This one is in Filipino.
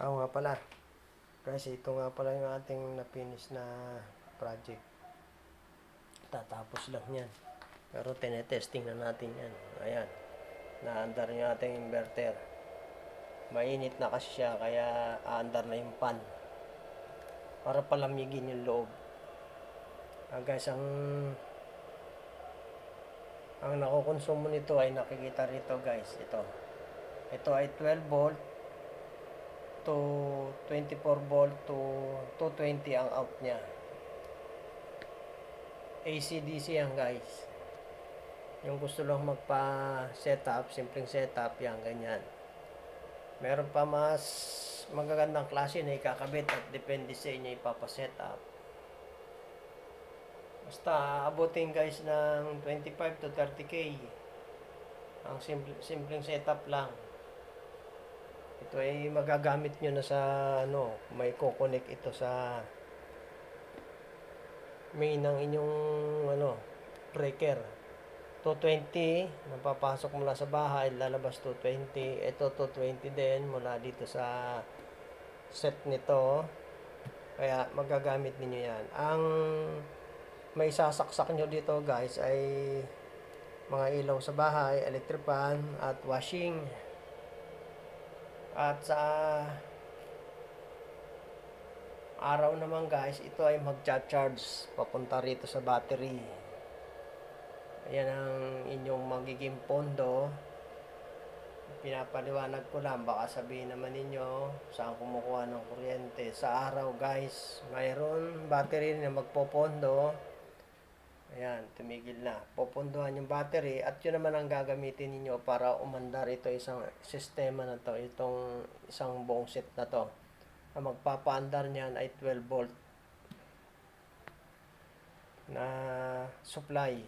Nga pala. Guys, ito nga pala yung ating na-finish na project. Tatapos lang yan. Pero tinetesting na natin yan. Ayan. Na-under yung ating inverter. Mainit na kasi siya, kaya aandar na yung fan. Para palamigin yung loob. Guys, ang nakukonsumo nito ay nakikita rito guys. Ito ay 12 volt to 24 volt to 220 ang out niya. AC/DC yan guys. Yung gusto lang magpa-setup, simpleng setup, yan, ganyan. Meron pa mas magagandang klase na ikakabit at depende sa inyo ipapa-setup. Basta abutin guys ng 25 to 30k. Ang simpleng setup lang. Ito ay magagamit nyo na sa may kukonek ito sa main ng inyong breaker. 220 napapasok mula sa bahay, lalabas 220. Ito 220 din mula dito sa set nito. Kaya magagamit niyo yan. Ang may sasaksak nyo dito guys ay mga ilaw sa bahay, electric fan at washing. At sa araw naman guys, ito ay mag-charge papunta rito sa battery. Ayan ang inyong magiging pondo. Pinapaliwanag ko lang, baka sabihin naman ninyo saan kumukuha ng kuryente. Sa araw guys, mayroon battery na magpopondo. Ayan, tumigil na. Popondohan yung battery at yun naman ang gagamitin ninyo para umandar ito isang sistema na to, itong isang buong set na to. Ang magpapaandar niyan ay 12 volt na supply.